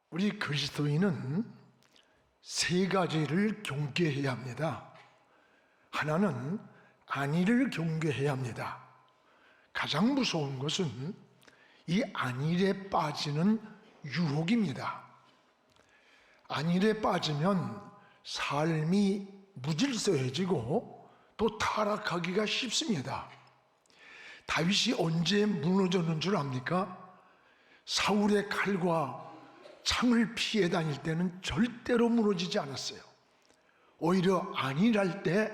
우리 그리스도인은 세 가지를 경계해야 합니다. 하나는 안일을 경계해야 합니다. 가장 무서운 것은 이 안일에 빠지는 유혹입니다. 안일에 빠지면 삶이 무질서해지고 또 타락하기가 쉽습니다. 다윗이 언제 무너졌는 줄 압니까? 사울의 칼과 창을 피해 다닐 때는 절대로 무너지지 않았어요. 오히려 안일할 때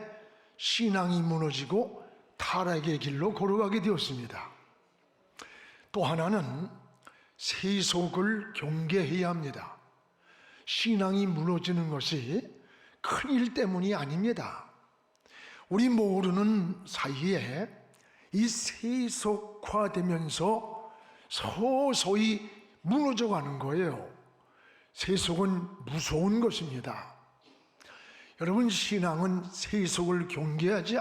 신앙이 무너지고 타락의 길로 걸어가게 되었습니다. 또 하나는 세속을 경계해야 합니다. 신앙이 무너지는 것이 큰일 때문이 아닙니다. 우리 모르는 사이에 이 세속화되면서 서서히 무너져가는 거예요. 세속은 무서운 것입니다. 여러분, 신앙은 세속을 경계하지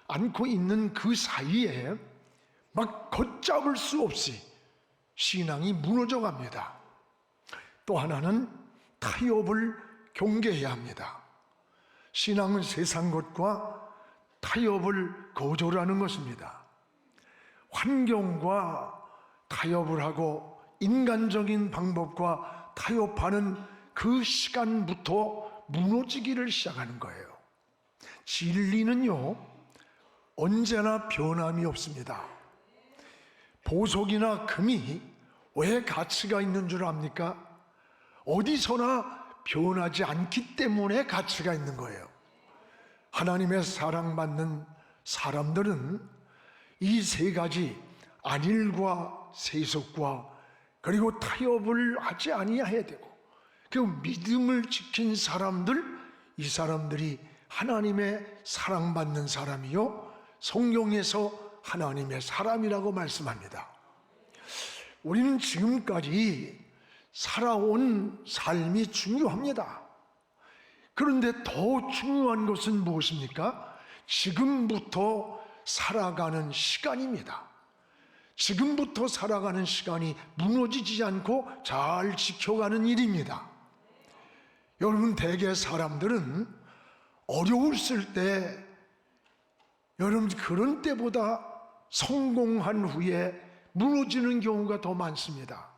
않고 있는 그 사이에 막 걷잡을 수 없이 신앙이 무너져 갑니다. 또 하나는 타협을 경계해야 합니다. 신앙은 세상 것과 타협을 거절하는 것입니다. 환경과 타협을 하고 인간적인 방법과 타협하는 그 시간부터 무너지기를 시작하는 거예요. 진리는요, 언제나 변함이 없습니다. 보석이나 금이 왜 가치가 있는 줄 압니까? 어디서나 변하지 않기 때문에 가치가 있는 거예요. 하나님의 사랑받는 사람들은 이 세 가지 안일과 세속과 그리고 타협을 하지 아니해야 되고, 그 믿음을 지킨 사람들, 이 사람들이 하나님의 사랑받는 사람이요, 성경에서 하나님의 사람이라고 말씀합니다. 우리는 지금까지 살아온 삶이 중요합니다. 그런데 더 중요한 것은 무엇입니까? 지금부터 살아가는 시간입니다. 지금부터 살아가는 시간이 무너지지 않고 잘 지켜가는 일입니다. 여러분, 대개 사람들은 어려웠을 때, 여러분, 그런 때보다 성공한 후에 무너지는 경우가 더 많습니다.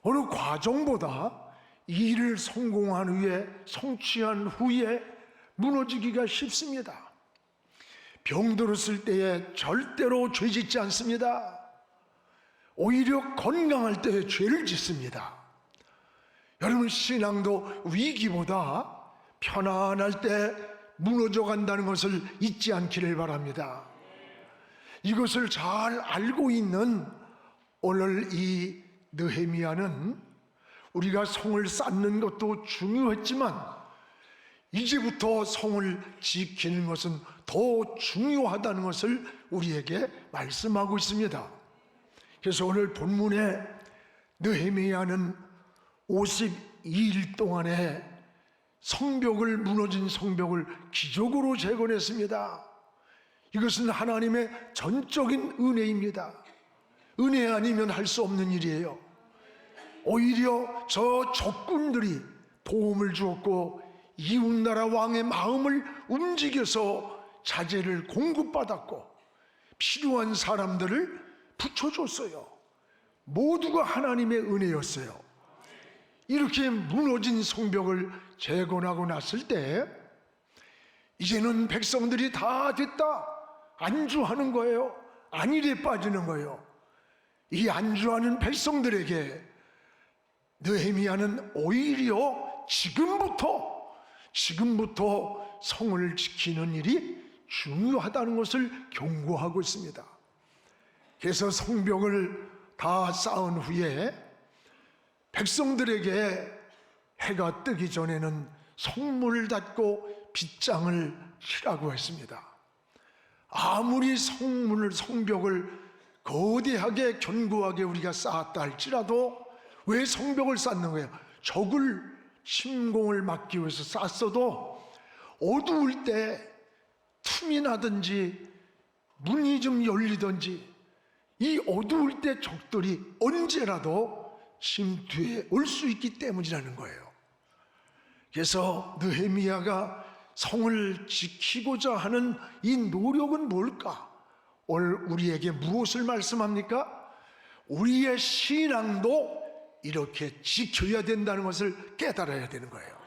어느 과정보다 일을 성공한 후에, 성취한 후에 무너지기가 쉽습니다. 병들었을 때에 절대로 죄 짓지 않습니다. 오히려 건강할 때에 죄를 짓습니다. 여러분, 신앙도 위기보다 편안할 때 무너져 간다는 것을 잊지 않기를 바랍니다. 이것을 잘 알고 있는 오늘 이 느헤미야는 우리가 성을 쌓는 것도 중요했지만 이제부터 성을 지키는 것은 더 중요하다는 것을 우리에게 말씀하고 있습니다. 그래서 오늘 본문에 느헤미야는 52일 동안에 성벽을, 무너진 성벽을 기적으로 재건했습니다. 이것은 하나님의 전적인 은혜입니다. 은혜 아니면 할 수 없는 일이에요. 오히려 저 적군들이 도움을 주었고 이웃나라 왕의 마음을 움직여서 자재를 공급받았고 필요한 사람들을 붙여줬어요. 모두가 하나님의 은혜였어요. 이렇게 무너진 성벽을 재건하고 났을 때 이제는 백성들이 다 됐다, 안주하는 거예요. 안일에 빠지는 거예요. 이 안주하는 백성들에게 느헤미야는 오히려 지금부터 성을 지키는 일이 중요하다는 것을 경고하고 있습니다. 그래서 성벽을 다 쌓은 후에 백성들에게 해가 뜨기 전에는 성문을 닫고 빗장을 치라고 했습니다. 아무리 성벽을 거대하게 견고하게 우리가 쌓았다 할지라도 왜 성벽을 쌓는 거예요? 적을 침공을 막기 위해서 쌓았어도 어두울 때 틈이 나든지 문이 좀 열리든지 이 어두울 때 적들이 언제라도 침투해 올 수 있기 때문이라는 거예요. 그래서 느헤미야가 성을 지키고자 하는 이 노력은 뭘까? 오늘 우리에게 무엇을 말씀합니까? 우리의 신앙도 이렇게 지켜야 된다는 것을 깨달아야 되는 거예요.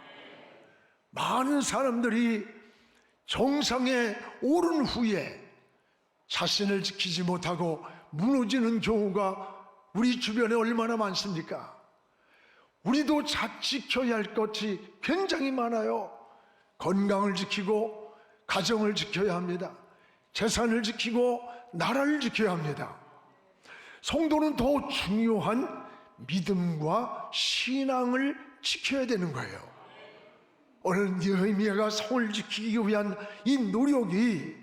많은 사람들이 정상에 오른 후에 자신을 지키지 못하고 무너지는 경우가 우리 주변에 얼마나 많습니까? 우리도 지켜야 할 것이 굉장히 많아요. 건강을 지키고 가정을 지켜야 합니다. 재산을 지키고 나라를 지켜야 합니다. 성도는 더 중요한 믿음과 신앙을 지켜야 되는 거예요. 오늘 느헤미야가 성을 지키기 위한 이 노력이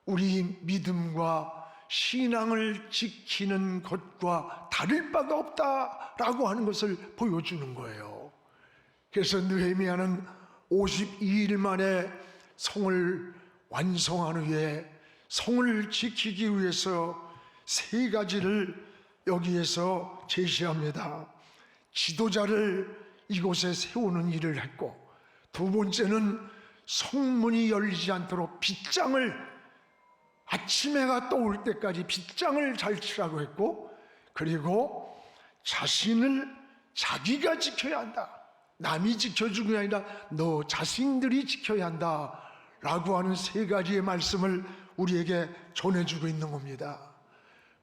우리 믿음과 신앙을 지키는 것과 다를 바가 없다라고 하는 것을 보여주는 거예요. 그래서 느헤미야는 52일 만에 성을 완성한 후에 성을 지키기 위해서 세 가지를 여기에서 제시합니다. 지도자를 이곳에 세우는 일을 했고, 두 번째는 성문이 열리지 않도록 빗장을 아침 해가 떠올 때까지 빗장을 잘 치라고 했고, 그리고 자기가 지켜야 한다. 남이 지켜주는 게 아니라 너 자신들이 지켜야 한다 라고 하는 세 가지의 말씀을 우리에게 전해주고 있는 겁니다.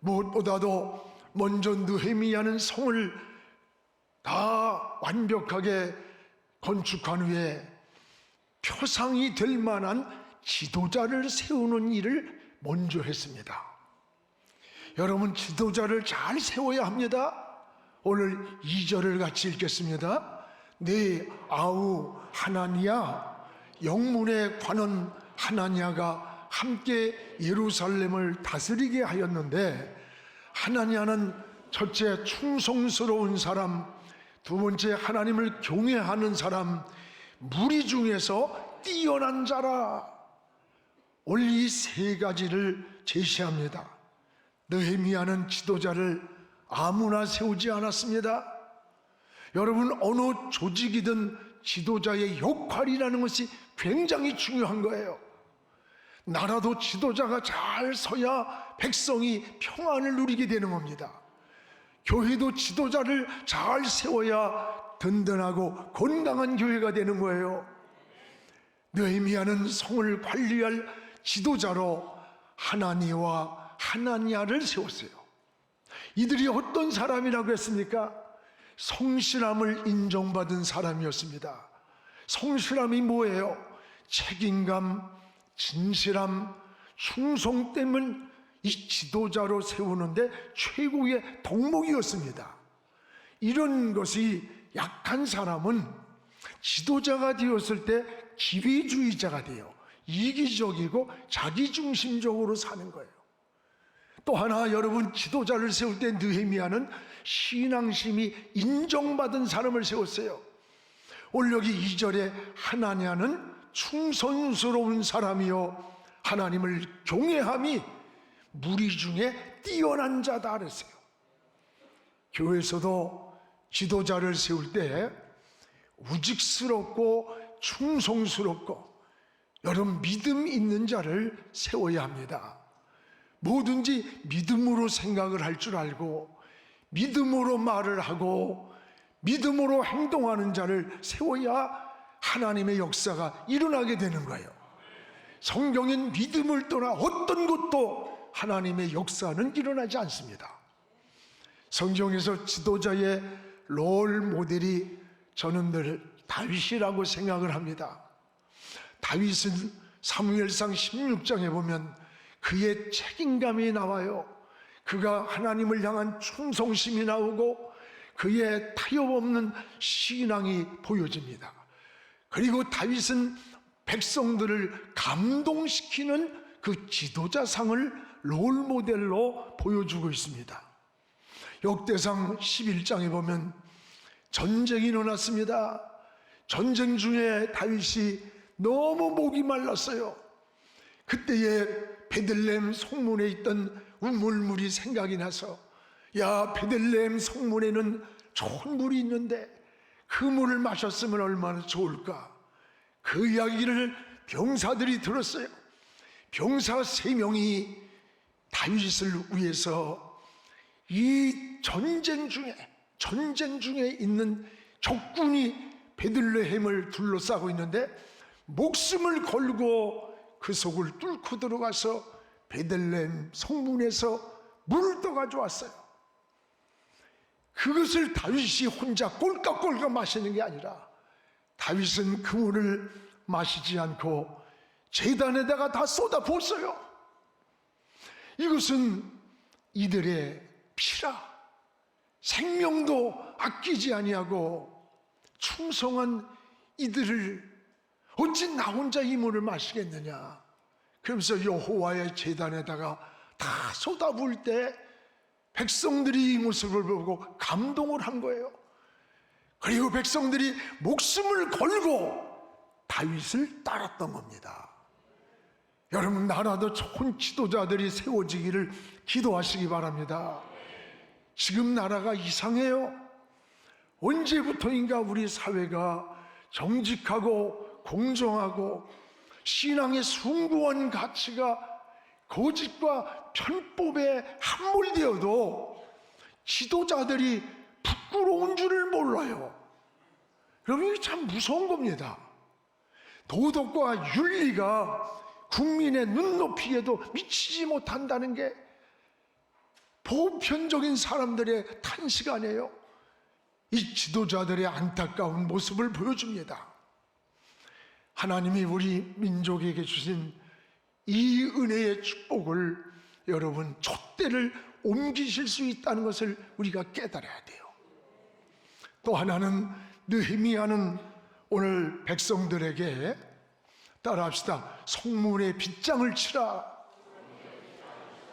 무엇보다도 먼저 느헤미야는 성을 다 완벽하게 건축한 후에 표상이 될 만한 지도자를 세우는 일을 먼저 했습니다. 여러분, 지도자를 잘 세워야 합니다. 오늘 2절을 같이 읽겠습니다. 네 아우 하나니야, 영문의 관원 하나니야가 함께 예루살렘을 다스리게 하였는데, 하나니야는 첫째 충성스러운 사람, 두 번째 하나님을 경외하는 사람, 무리 중에서 뛰어난 자라. 오늘 이 세 가지를 제시합니다. 느헤미야는 지도자를 아무나 세우지 않았습니다. 여러분, 어느 조직이든 지도자의 역할이라는 것이 굉장히 중요한 거예요. 나라도 지도자가 잘 서야 백성이 평안을 누리게 되는 겁니다. 교회도 지도자를 잘 세워야 든든하고 건강한 교회가 되는 거예요. 느헤미야는 성을 관리할 지도자로 하나니와 하나니야를 세웠어요. 이들이 어떤 사람이라고 했습니까? 성실함을 인정받은 사람이었습니다. 성실함이 뭐예요? 책임감, 진실함, 충성됨을 이 지도자로 세우는데 최고의 덕목이었습니다. 이런 것이 약한 사람은 지도자가 되었을 때 기회주의자가 돼요. 이기적이고 자기중심적으로 사는 거예요. 또 하나, 여러분, 지도자를 세울 때 느헤미야는 신앙심이 인정받은 사람을 세웠어요. 오늘 여기 2절에 하나냐는 충성스러운 사람이요 하나님을 경외함이 무리 중에 뛰어난 자다 그랬어요. 교회에서도 지도자를 세울 때 우직스럽고 충성스럽고 여러분 믿음 있는 자를 세워야 합니다. 뭐든지 믿음으로 생각을 할 줄 알고 믿음으로 말을 하고 믿음으로 행동하는 자를 세워야 하나님의 역사가 일어나게 되는 거예요. 성경엔 믿음을 떠나 어떤 것도 하나님의 역사는 일어나지 않습니다. 성경에서 지도자의 롤 모델이 저는 늘 다윗이라고 생각을 합니다. 다윗은 사무엘상 16장에 보면 그의 책임감이 나와요. 그가 하나님을 향한 충성심이 나오고 그의 타협없는 신앙이 보여집니다. 그리고 다윗은 백성들을 감동시키는 그 지도자상을 롤모델로 보여주고 있습니다. 역대상 11장에 보면 전쟁이 일어났습니다. 전쟁 중에 다윗이 너무 목이 말랐어요. 그때에 베들레헴 성문에 있던 우물물이 생각이 나서, 야, 베들레헴 성문에는 좋은 물이 있는데 그 물을 마셨으면 얼마나 좋을까. 그 이야기를 병사들이 들었어요. 병사 3명이 다윗을 위해서 이 전쟁 중에 있는 적군이 베들레헴을 둘러싸고 있는데 목숨을 걸고 그 속을 뚫고 들어가서 베들레헴 성문에서 물을 떠가지고 왔어요. 그것을 다윗이 혼자 꼴깍꼴깍 마시는 게 아니라 다윗은 그 물을 마시지 않고 제단에다가 다 쏟아부었어요. 이것은 이들의 피라. 생명도 아끼지 아니하고 충성한 이들을 어찌 나 혼자 이 물을 마시겠느냐. 그러면서 여호와의 제단에다가 다 쏟아부을 때 백성들이 이 모습을 보고 감동을 한 거예요. 그리고 백성들이 목숨을 걸고 다윗을 따랐던 겁니다. 여러분, 나라도 좋은 지도자들이 세워지기를 기도하시기 바랍니다. 지금 나라가 이상해요. 언제부터인가 우리 사회가 정직하고 공정하고 신앙의 숭고한 가치가 거짓과 편법에 함몰되어도 지도자들이 부끄러운 줄을 몰라요. 여러분, 이게 참 무서운 겁니다. 도덕과 윤리가 국민의 눈높이에도 미치지 못한다는 게 보편적인 사람들의 탄식 아니에요. 이 지도자들의 안타까운 모습을 보여줍니다. 하나님이 우리 민족에게 주신 이 은혜의 축복을 여러분 촛대를 옮기실 수 있다는 것을 우리가 깨달아야 돼요. 또 하나는 느헤미야는 오늘 백성들에게 따라합시다. 성문에 빗장을 치라.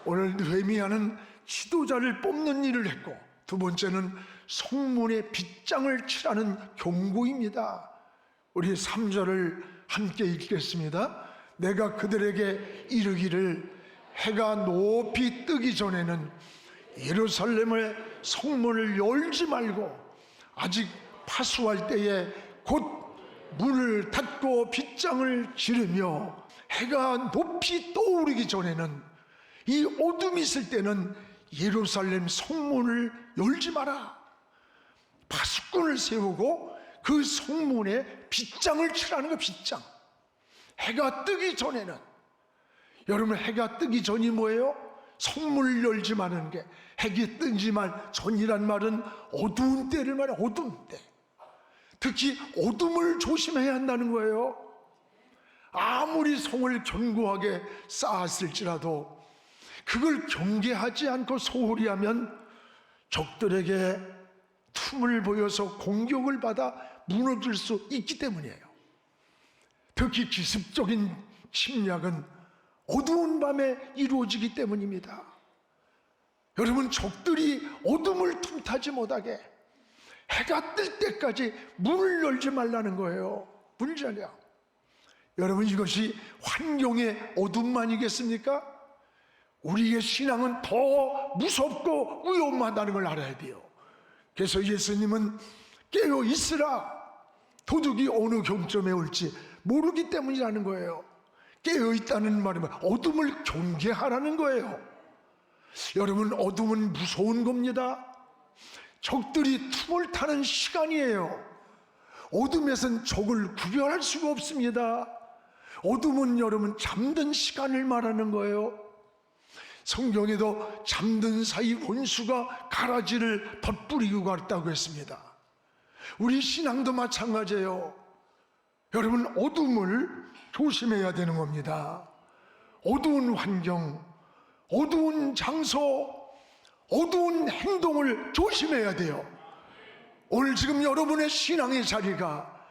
오늘 느헤미야는 지도자를 뽑는 일을 했고, 두 번째는 성문에 빗장을 치라는 경고입니다. 우리 3절을 함께 읽겠습니다. 내가 그들에게 이르기를 해가 높이 뜨기 전에는 예루살렘의 성문을 열지 말고 아직 파수할 때에 곧 문을 닫고 빗장을 지르며 해가 높이 떠오르기 전에는, 이 어둠이 있을 때는 예루살렘 성문을 열지 마라. 파수꾼을 세우고 그 성문에 빗장을 치라는 거. 빗장. 해가 뜨기 전에는. 여러분, 해가 뜨기 전이 뭐예요? 성문을 열지 말라는 게. 해가 뜨지 말 전이란 말은 어두운 때를 말해. 어두운 때. 특히 어둠을 조심해야 한다는 거예요. 아무리 성을 견고하게 쌓았을지라도 그걸 경계하지 않고 소홀히 하면 적들에게 틈을 보여서 공격을 받아 무너질 수 있기 때문이에요. 특히 기습적인 침략은 어두운 밤에 이루어지기 때문입니다. 여러분, 적들이 어둠을 틈타지 못하게 해가 뜰 때까지 문을 열지 말라는 거예요. 문을 열려. 여러분, 이것이 환경의 어둠만이겠습니까? 우리의 신앙은 더 무섭고 위험하다는 걸 알아야 돼요. 그래서 예수님은 깨어 있으라. 도둑이 어느 경점에 올지 모르기 때문이라는 거예요. 깨어 있다는 말은 어둠을 경계하라는 거예요. 여러분, 어둠은 무서운 겁니다. 적들이 틈을 타는 시간이에요. 어둠에선 적을 구별할 수가 없습니다. 어둠은 여러분 잠든 시간을 말하는 거예요. 성경에도 잠든 사이 원수가 가라지를 덧뿌리고 갔다고 했습니다. 우리 신앙도 마찬가지예요. 여러분, 어둠을 조심해야 되는 겁니다. 어두운 환경, 어두운 장소, 어두운 행동을 조심해야 돼요. 오늘 지금 여러분의 신앙의 자리가,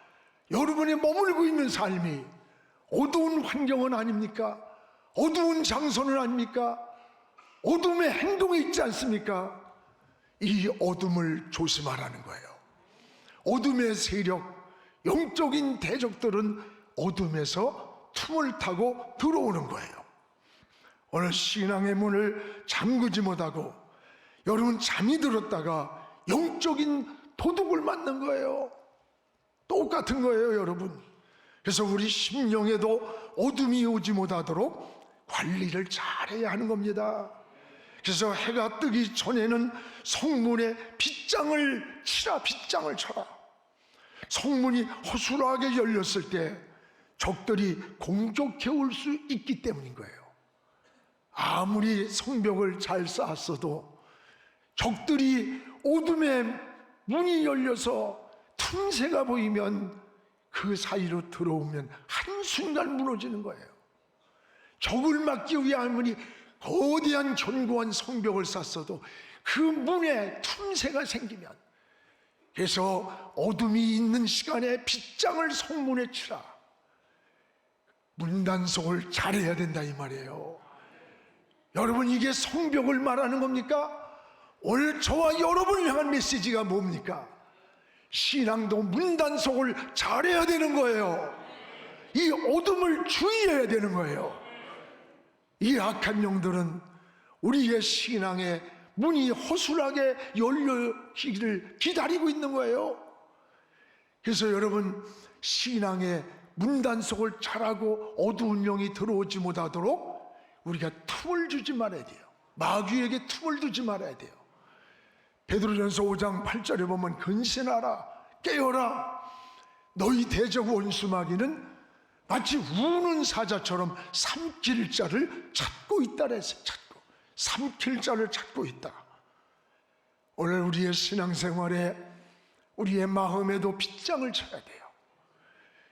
여러분이 머물고 있는 삶이 어두운 환경은 아닙니까? 어두운 장소는 아닙니까? 어둠의 행동이 있지 않습니까? 이 어둠을 조심하라는 거예요. 어둠의 세력, 영적인 대적들은 어둠에서 틈을 타고 들어오는 거예요. 오늘 신앙의 문을 잠그지 못하고 여러분 잠이 들었다가 영적인 도둑을 맞는 거예요. 똑같은 거예요, 여러분. 그래서 우리 심령에도 어둠이 오지 못하도록 관리를 잘해야 하는 겁니다. 그래서 해가 뜨기 전에는 성문에 빗장을 치라, 빗장을 쳐라. 성문이 허술하게 열렸을 때 적들이 공격해 올 수 있기 때문인 거예요. 아무리 성벽을 잘 쌓았어도 적들이 어둠에 문이 열려서 틈새가 보이면 그 사이로 들어오면 한순간 무너지는 거예요. 적을 막기 위해 아무리 거대한 견고한 성벽을 쌓았어도 그 문에 틈새가 생기면, 그래서 어둠이 있는 시간에 빗장을 성문에 치라. 문단속을 잘해야 된다 이 말이에요. 여러분, 이게 성벽을 말하는 겁니까? 오늘 저와 여러분을 향한 메시지가 뭡니까? 신앙도 문단속을 잘해야 되는 거예요. 이 어둠을 주의해야 되는 거예요. 이 악한 영들은 우리의 신앙의 문이 허술하게 열리기를 기다리고 있는 거예요. 그래서 여러분, 신앙의 문단속을 잘하고 어두운 영이 들어오지 못하도록 우리가 틈을 주지 말아야 돼요. 마귀에게 틈을 두지 말아야 돼요. 베드로전서 5장 8절에 보면 근신하라, 깨어라, 너희 대적 원수 마귀는 마치 우는 사자처럼 삼킬 자를 찾고 있다 그랬어요. 찾고, 삼킬 자를 찾고 있다. 오늘 우리의 신앙생활에, 우리의 마음에도 빗장을 쳐야 돼요.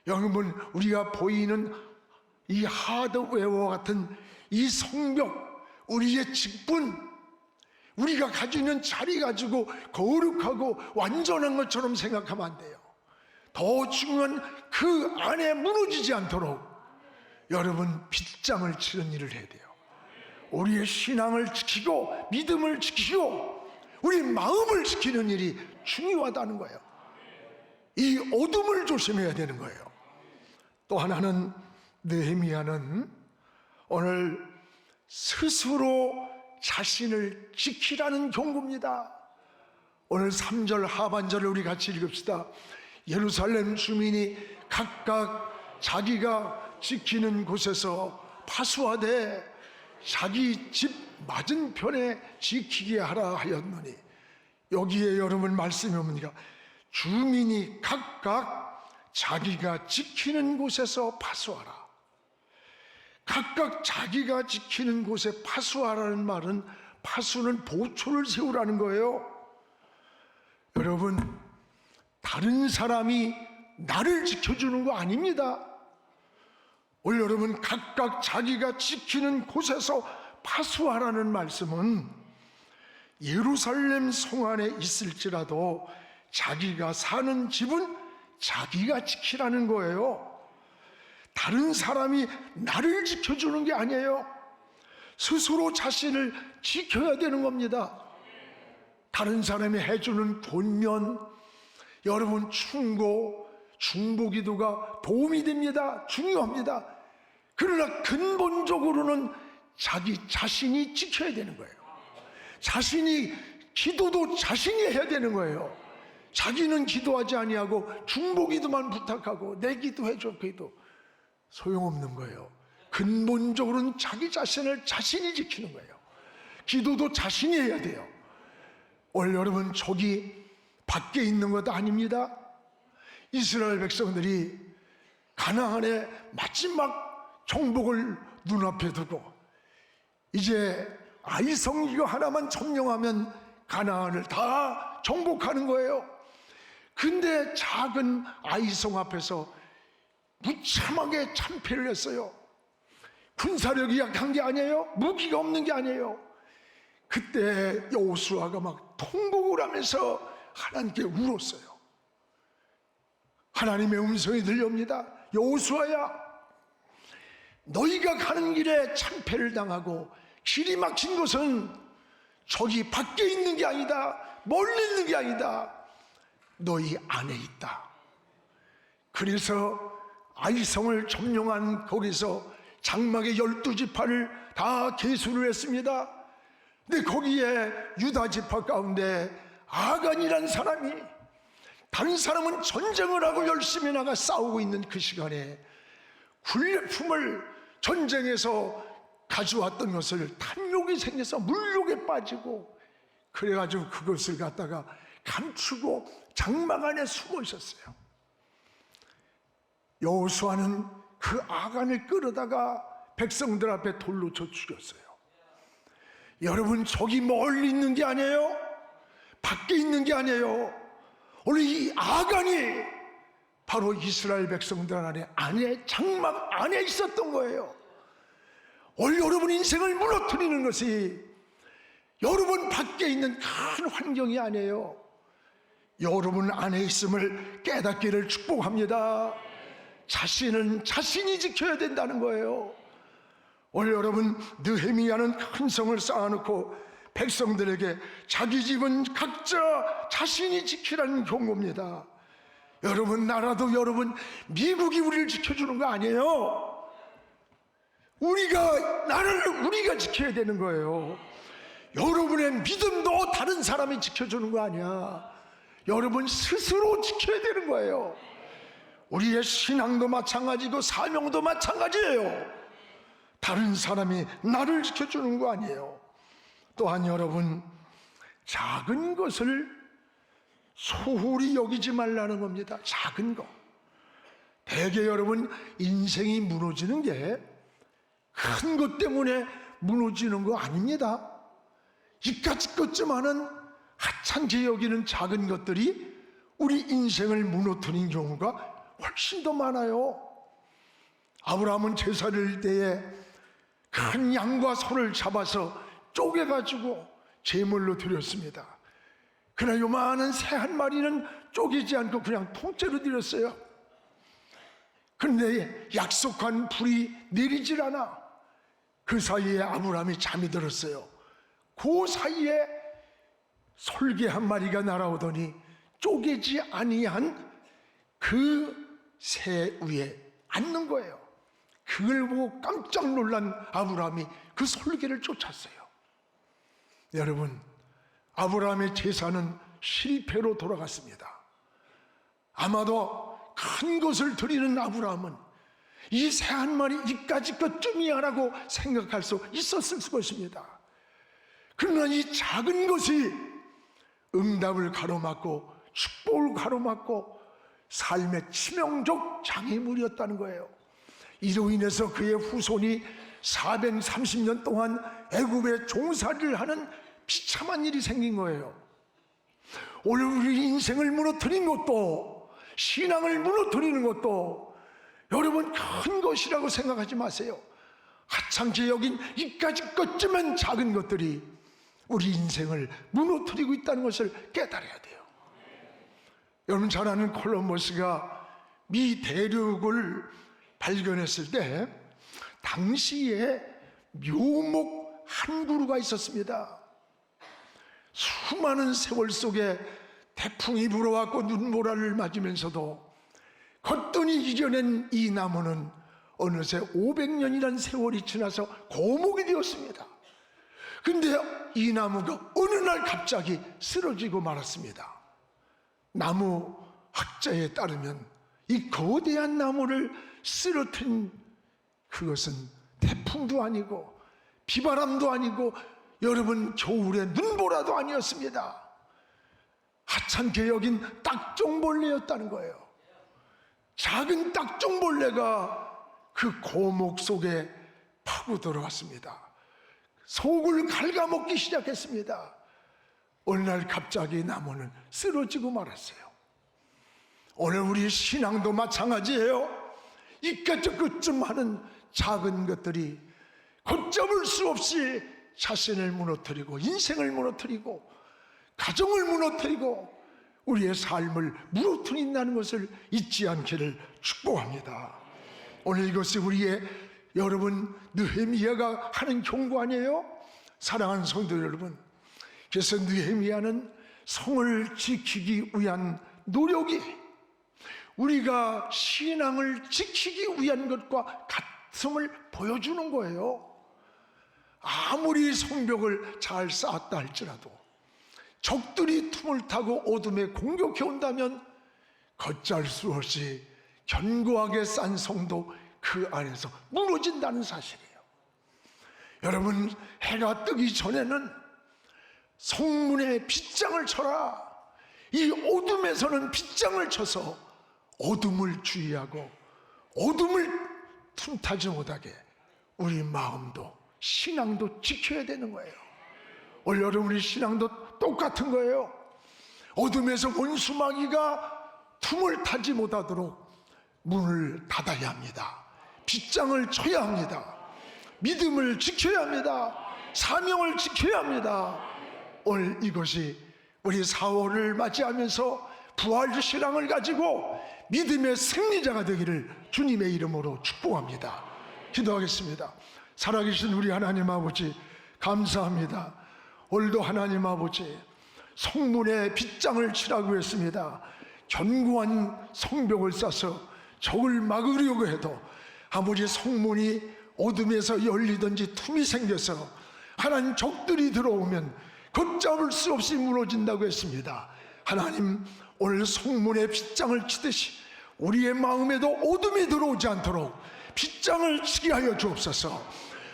여러분, 우리가 보이는 이 하드웨어와 같은 이 성벽, 우리의 직분, 우리가 가지고 있는 자리 가지고 거룩하고 완전한 것처럼 생각하면 안 돼요. 더 중요한 그 안에 무너지지 않도록 여러분 빗장을 치는 일을 해야 돼요. 우리의 신앙을 지키고 믿음을 지키고 우리 마음을 지키는 일이 중요하다는 거예요. 이 어둠을 조심해야 되는 거예요. 또 하나는, 느헤미야는 오늘 스스로 자신을 지키라는 경고입니다. 오늘 3절 하반절을 우리 같이 읽읍시다. 예루살렘 주민이 각각 자기가 지키는 곳에서 파수하되 자기 집 맞은편에 지키게 하라 하였노니, 여기에 여러분 말씀이 뭡니까? 주민이 각각 자기가 지키는 곳에서 파수하라. 각각 자기가 지키는 곳에 파수하라는 말은, 파수는 보초를 세우라는 거예요. 여러분, 다른 사람이 나를 지켜주는 거 아닙니다. 오늘 여러분, 각각 자기가 지키는 곳에서 파수하라는 말씀은 예루살렘 성 안에 있을지라도 자기가 사는 집은 자기가 지키라는 거예요. 다른 사람이 나를 지켜주는 게 아니에요. 스스로 자신을 지켜야 되는 겁니다. 다른 사람이 해주는 권면, 여러분 충고, 중보기도가 도움이 됩니다. 중요합니다. 그러나 근본적으로는 자기 자신이 지켜야 되는 거예요. 자신이, 기도도 자신이 해야 되는 거예요. 자기는 기도하지 아니하고 중보기도만 부탁하고 내 기도해줘, 기도 소용없는 거예요. 근본적으로는 자기 자신을 자신이 지키는 거예요. 기도도 자신이 해야 돼요. 오늘 여러분, 적이 밖에 있는 것도 아닙니다. 이스라엘 백성들이 가나안의 마지막 정복을 눈앞에 두고 이제 아이성 이거 하나만 점령하면 가나안을 다 정복하는 거예요. 근데 작은 아이성 앞에서 무참하게 참패를 했어요. 군사력이 약한 게 아니에요. 무기가 없는 게 아니에요. 그때 여호수아가 막 통곡을 하면서 하나님께 울었어요. 하나님의 음성이 들려옵니다. 여호수아야, 너희가 가는 길에 참패를 당하고 길이 막힌 것은 저기 밖에 있는 게 아니다, 멀리 있는 게 아니다, 너희 안에 있다. 그래서 아이성을 점령한 거기서 장막의 12지파를 다 계수를 했습니다. 근데 거기에 유다 지파 가운데 아간이란 사람이 다른 사람은 전쟁을 하고 열심히 나가 싸우고 있는 그 시간에 군례품을 전쟁에서 가져왔던 것을 탐욕이 생겨서 물욕에 빠지고, 그래가지고 그것을 갖다가 감추고 장막 안에 숨어 있었어요. 여호수아는 그 아간을 끌어다가 백성들 앞에 돌로 쳐 죽였어요. 여러분, 저기 멀리 있는 게 아니에요. 밖에 있는 게 아니에요. 오늘 이 아간이 바로 이스라엘 백성들 안에 장막 안에 있었던 거예요. 오늘 여러분 인생을 무너뜨리는 것이 여러분 밖에 있는 큰 환경이 아니에요. 여러분 안에 있음을 깨닫기를 축복합니다. 자신은 자신이 지켜야 된다는 거예요. 오늘 여러분, 느헤미야는 큰 성을 쌓아놓고 백성들에게 자기 집은 각자 자신이 지키라는 경고입니다. 여러분, 나라도 여러분, 미국이 우리를 지켜주는 거 아니에요. 나라를 우리가 지켜야 되는 거예요. 여러분의 믿음도 다른 사람이 지켜주는 거 아니야. 여러분 스스로 지켜야 되는 거예요. 우리의 신앙도 마찬가지고 사명도 마찬가지예요. 다른 사람이 나를 지켜주는 거 아니에요. 또한 여러분, 작은 것을 소홀히 여기지 말라는 겁니다. 작은 거. 대개 여러분, 인생이 무너지는 게 큰 것 때문에 무너지는 거 아닙니다. 이까짓 것쯤하는 하찮게 여기는 작은 것들이 우리 인생을 무너뜨린 경우가 훨씬 더 많아요. 아브라함은 제사를 때에 큰 양과 소를 잡아서 쪼개가지고 제물로 드렸습니다. 그러나 요만한 새 한 마리는 쪼개지 않고 그냥 통째로 드렸어요. 그런데 약속한 불이 내리질 않아. 그 사이에 아브라함이 잠이 들었어요. 그 사이에 솔개 한 마리가 날아오더니 쪼개지 아니한 그 새 위에 앉는 거예요. 그걸 보고 깜짝 놀란 아브라함이 그 솔개를 쫓았어요. 여러분, 아브라함의 제사는 실패로 돌아갔습니다. 아마도 큰 것을 드리는 아브라함은 이 새 한 마리 이까짓 것쯤이야라고 생각할 수 있었을 것입니다. 그러나 이 작은 것이 응답을 가로막고 축복을 가로막고 삶의 치명적 장애물이었다는 거예요. 이로 인해서 그의 후손이 430년 동안 애굽에 종살이를 하는 비참한 일이 생긴 거예요. 오늘 우리 인생을 무너뜨린 것도, 신앙을 무너뜨리는 것도 여러분 큰 것이라고 생각하지 마세요. 하찮게 여긴 이까짓 것쯤은 작은 것들이 우리 인생을 무너뜨리고 있다는 것을 깨달아야 돼요. 여러분 잘 아는 콜럼버스가 미 대륙을 발견했을 때 당시에 묘목 한 그루가 있었습니다. 수많은 세월 속에 태풍이 불어왔고 눈보라를 맞으면서도 거뜬히 이겨낸 이 나무는 어느새 500년이라는 세월이 지나서 고목이 되었습니다. 근데 이 나무가 어느 날 갑자기 쓰러지고 말았습니다. 나무 학자에 따르면 이 거대한 나무를 쓰러뜨린 그것은 태풍도 아니고 비바람도 아니고 여러분 겨울에 눈보라도 아니었습니다. 하찮게 여긴 딱정벌레였다는 거예요. 작은 딱정벌레가 그 고목 속에 파고 들어왔습니다. 속을 갉아먹기 시작했습니다. 어느 날 갑자기 나무는 쓰러지고 말았어요. 오늘 우리 신앙도 마찬가지예요. 이까짓 것쯤 하는 작은 것들이 걷잡을 수 없이 자신을 무너뜨리고 인생을 무너뜨리고 가정을 무너뜨리고 우리의 삶을 무너뜨린다는 것을 잊지 않기를 축복합니다. 오늘 이것이 우리의 여러분 느헤미야가 하는 경고 아니에요? 사랑하는 성도 여러분, 그래서 느헤미야는 성을 지키기 위한 노력이 우리가 신앙을 지키기 위한 것과 같음을 보여주는 거예요. 아무리 성벽을 잘 쌓았다 할지라도 적들이 틈을 타고 어둠에 공격해 온다면 걷잘 수 없이 견고하게 쌓은 성도 그 안에서 무너진다는 사실이에요. 여러분, 해가 뜨기 전에는 성문에 빗장을 쳐라. 이 어둠에서는 빗장을 쳐서 어둠을 주의하고 어둠을 틈타지 못하게 우리 마음도 신앙도 지켜야 되는 거예요. 오늘 여러분의 신앙도 똑같은 거예요. 어둠에서 원수마귀가 틈을 타지 못하도록 문을 닫아야 합니다. 빗장을 쳐야 합니다. 믿음을 지켜야 합니다. 사명을 지켜야 합니다. 오늘 이것이 우리 4월을 맞이하면서 부활 신앙을 가지고 믿음의 승리자가 되기를 주님의 이름으로 축복합니다. 기도하겠습니다. 살아계신 우리 하나님 아버지, 감사합니다. 오늘도 하나님 아버지, 성문에 빗장을 치라고 했습니다. 견고한 성벽을 쌓아서 적을 막으려고 해도 아버지 성문이 어둠에서 열리든지 틈이 생겨서 하나님 적들이 들어오면 걷잡을 수 없이 무너진다고 했습니다. 하나님, 오늘 성문에 빗장을 치듯이 우리의 마음에도 어둠이 들어오지 않도록 빗장을 치게 하여 주옵소서.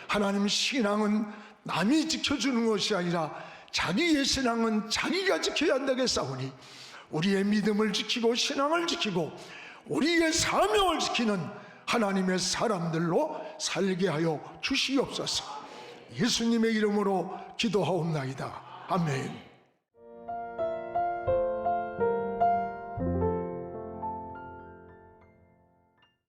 하나님, 신앙은 남이 지켜주는 것이 아니라 자기의 신앙은 자기가 지켜야 한다고 했사오니 우리의 믿음을 지키고 신앙을 지키고 우리의 사명을 지키는 하나님의 사람들로 살게 하여 주시옵소서. 예수님의 이름으로 기도하옵나이다. 아멘.